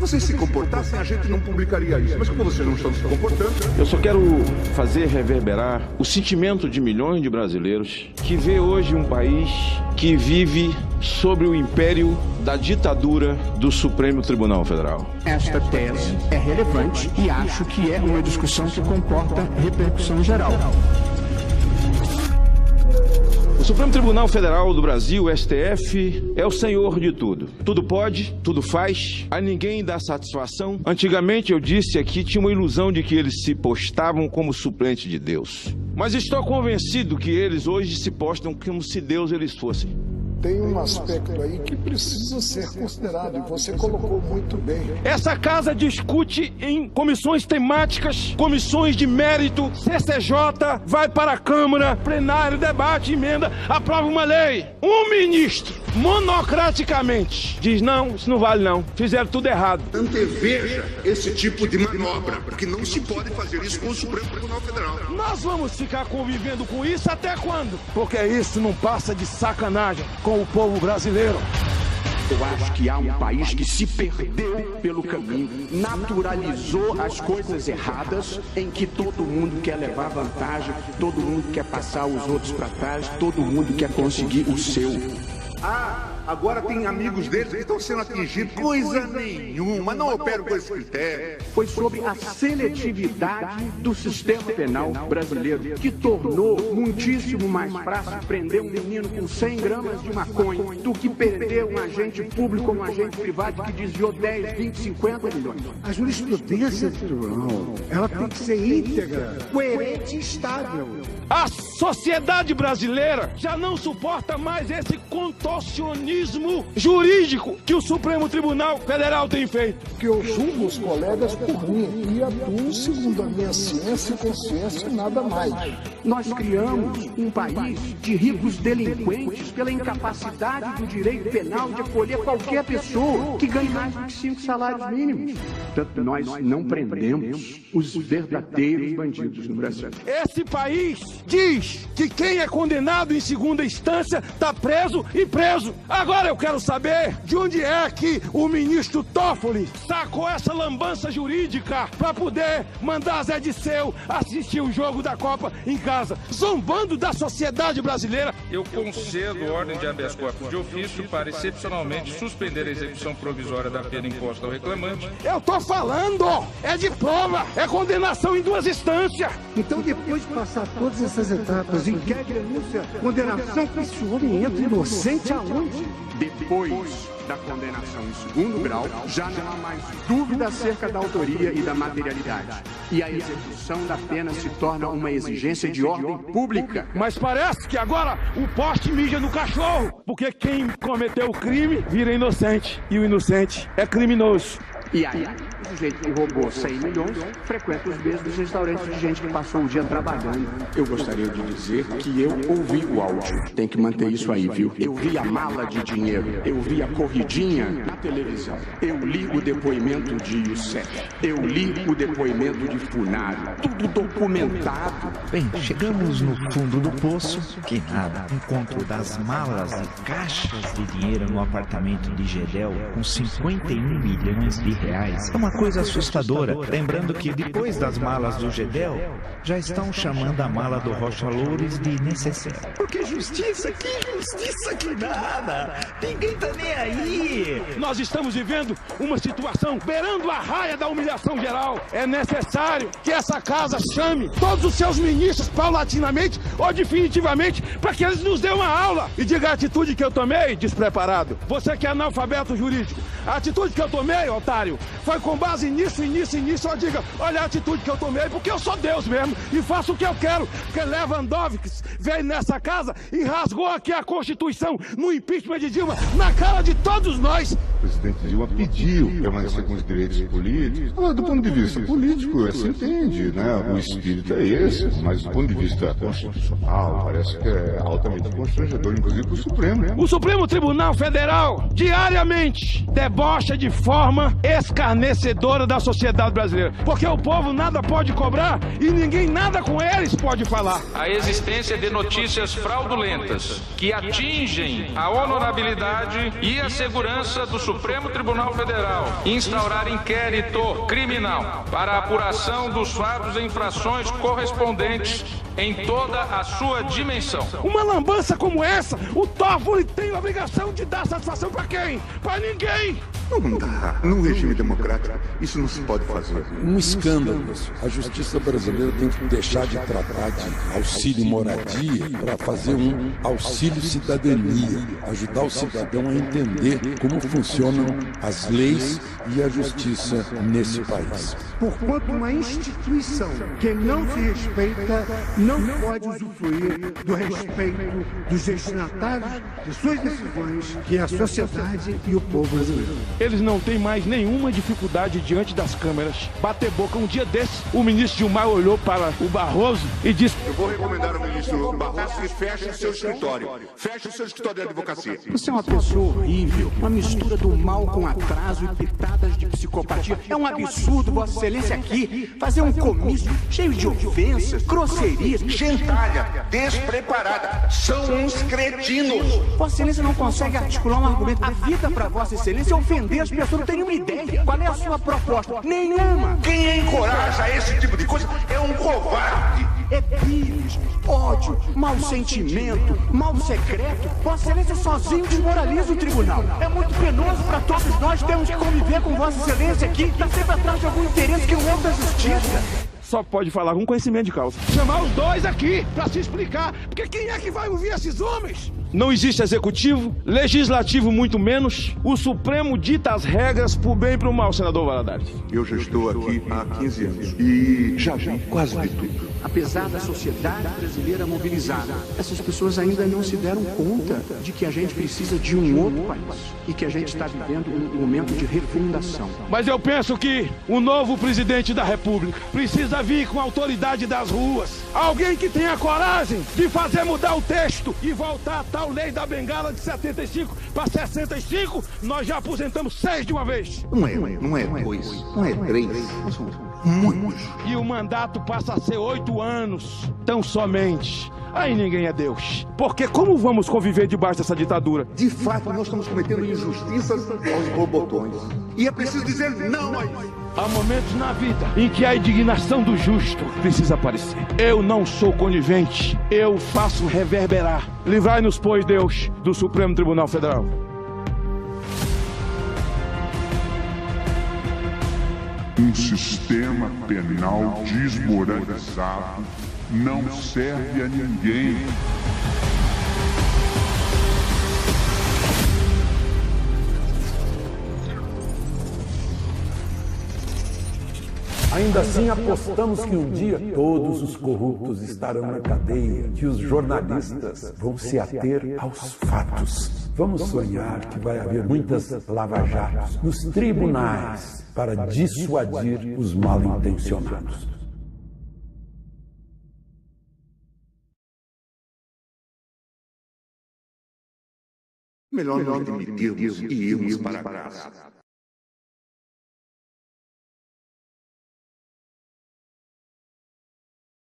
vocês se comportassem, a gente não publicaria isso. Mas como vocês não estão se comportando... Eu só quero fazer reverberar o sentimento de milhões de brasileiros que vê hoje um país que vive sob o império da ditadura do Supremo Tribunal Federal. Esta tese é relevante e acho que é uma discussão que comporta repercussão geral. O Supremo Tribunal Federal do Brasil, STF, é o senhor de tudo. Tudo pode, tudo faz, a ninguém dá satisfação. Antigamente, eu disse aqui, tinha uma ilusão de que eles se postavam como suplente de Deus. Mas estou convencido que eles hoje se postam como se Deus eles fossem. Tem um aspecto aí que precisa ser considerado, e você colocou muito bem. Essa casa discute em comissões temáticas, comissões de mérito, CCJ, vai para a Câmara, plenário, debate, emenda, aprova uma lei. Um ministro, monocraticamente, diz não, isso não vale não, fizeram tudo errado. Anteveja esse tipo de manobra, porque não se pode fazer isso com o Supremo Tribunal Federal. Nós vamos ficar convivendo com isso até quando? Porque isso não passa de sacanagem com o povo brasileiro. Eu acho que há um país que se perdeu pelo caminho, naturalizou as coisas erradas, em que todo mundo quer levar vantagem, todo mundo quer passar os outros para trás, todo mundo quer conseguir o seu. Agora tem amigos deles que estão sendo atingidos. Coisa nenhuma, não opero com esse critério. Foi sobre a seletividade do sistema penal brasileiro que tornou muitíssimo mais fácil prender um menino com 100 gramas de maconha do que prender um agente público ou um agente privado que desviou 10, 20, 50 milhões. A jurisprudência do tribunal, ela tem que ser íntegra, coerente e estável. A sociedade brasileira já não suporta mais esse contorcionismo jurídico que o Supremo Tribunal Federal tem feito. Que eu julgo os colegas por mim e atuo segundo a minha ciência e consciência e nada mais. Nós criamos um país de ricos delinquentes pela incapacidade do direito penal de acolher qualquer pessoa que ganhe mais do que 5 salários mínimos. Portanto, nós não prendemos os verdadeiros bandidos no Brasil. Esse país diz que quem é condenado em segunda instância está preso e preso. Agora eu quero saber de onde é que o ministro Toffoli sacou essa lambança jurídica para poder mandar Zé Disseu assistir o jogo da Copa em casa, zombando da sociedade brasileira. Eu concedo ordem de habeas corpus de ofício para excepcionalmente suspender a execução provisória da pena imposta ao reclamante. Eu tô falando, é de prova, é condenação em 2 instâncias. Então, depois de passar todas essas etapas, inquérito, denúncia, condenação, que esse homem entra inocente aonde? Depois da condenação em segundo grau, já não há mais dúvida acerca da autoria e da materialidade. E a execução da pena se torna uma exigência de ordem pública. Mas parece que agora o poste mija no cachorro, porque quem cometeu o crime vira inocente, e o inocente é criminoso. E aí, o sujeito que roubou 100 milhões frequenta os mesmos restaurantes de gente que passou o dia trabalhando. Eu gostaria de dizer que eu ouvi o áudio. Tem que manter isso aí, viu? Eu vi a mala de dinheiro. Eu vi a corridinha na televisão. Eu li o depoimento de Youssef. Eu li o depoimento de Funari. Tudo documentado. Bem, chegamos no fundo do poço. Que nada. Encontro das malas e caixas de dinheiro no apartamento de Gedel com 51 milhões de reais. É uma coisa assustadora, lembrando que depois das malas do Gedel, já estão chamando a mala do Rocha Loures de necessário. Porque justiça, que nada! Ninguém tá nem aí! Nós estamos vivendo uma situação beirando a raia da humilhação geral. É necessário que essa casa chame todos os seus ministros paulatinamente ou definitivamente para que eles nos dêem uma aula e diga a atitude que eu tomei, despreparado. Você que é analfabeto jurídico, a atitude que eu tomei, otário, foi com base nisso. Eu diga, olha a atitude que eu tomei, porque eu sou Deus mesmo e faço o que eu quero. Porque Lewandowski veio nessa casa e rasgou aqui a Constituição no impeachment de Dilma, na cara de todos nós. O presidente Dilma pediu permanecer com os direitos políticos. Agora, do ponto de vista político, se entende, né? O espírito é esse, mas do ponto de vista constitucional, parece que é altamente constrangedor, inclusive para o Supremo. O Supremo Tribunal Federal, diariamente, debocha de forma escarnecedora da sociedade brasileira. Porque o povo nada pode cobrar e ninguém nada com eles pode falar. A existência de notícias fraudulentas que atingem a honorabilidade e a segurança do Supremo Tribunal Federal, instaurar inquérito criminal para a apuração dos fatos e infrações correspondentes em toda a sua dimensão. Uma lambança como essa, o Toffoli tem a obrigação de dar satisfação para quem? Para ninguém! Não dá. Num regime democrático, isso não se pode fazer. Um escândalo isso. A justiça brasileira tem que deixar de tratar de auxílio moradia para fazer um auxílio cidadania, ajudar o cidadão a entender como funcionam as leis e a justiça nesse país. Porquanto uma instituição que não se respeita não pode usufruir do respeito dos destinatários de suas decisões, que é a sociedade e o povo brasileiro. Eles não têm mais nenhuma dificuldade diante das câmeras. Bater boca. Um dia desses, o ministro Gilmar olhou para o Barroso e disse: Eu vou recomendar ao ministro Barroso que feche o seu escritório. Feche o seu escritório de advocacia. Você é uma pessoa horrível, uma mistura do mal com atraso e pitadas de psicopatia. É um absurdo, Vossa Excelência, aqui fazer um comício cheio de ofensas, grosserias, Gentalha, despreparada. São uns cretinos. Vossa Excelência não consegue articular um argumento. A vida para Vossa Excelência é ofender as pessoas. Não tem nenhuma ideia. Qual é a sua proposta? Nenhuma. Quem encoraja esse tipo de coisa é um covarde. É pires, ódio, mau sentimento, mal secreto. Vossa Excelência sozinho desmoraliza o tribunal. É muito penoso para todos nós termos que conviver com Vossa Excelência aqui. Está sempre atrás de algum interesse que não é da justiça. Só pode falar com conhecimento de causa. Chamar os dois aqui para se explicar. Porque quem é que vai ouvir esses homens? Não existe executivo, legislativo muito menos. O Supremo dita as regras pro bem e pro mal, senador Valadares. Eu já estou aqui há 15 anos e já vi quase de tudo. Apesar da sociedade brasileira mobilizada, essas pessoas ainda não se deram conta de que a gente precisa de um outro país e que a gente está vivendo um momento de refundação. Mas eu penso que o novo presidente da República precisa vir com a autoridade das ruas. Alguém que tenha coragem de fazer mudar o texto e voltar a tal lei da bengala de 75 para 65. Nós já aposentamos 6 de uma vez. Não é 2, não é 3. Muitos. E o mandato passa a ser 8 anos, tão somente. Aí ninguém é Deus. Porque como vamos conviver debaixo dessa ditadura? De fato, nós estamos cometendo injustiças aos robotões. E é preciso dizer não a isso. Há momentos na vida em que a indignação do justo precisa aparecer. Eu não sou conivente, eu faço reverberar. Livrai-nos, pois, Deus, do Supremo Tribunal Federal. Um sistema penal desmoralizado não serve a ninguém. Ainda assim, apostamos que um dia todos os corruptos estarão na cadeia, que os jornalistas vão se ater aos fatos. Vamos sonhar que vai haver muitas lava-jatos nos tribunais para dissuadir os mal-intencionados. Melhor nós demitirmos e irmos para casa.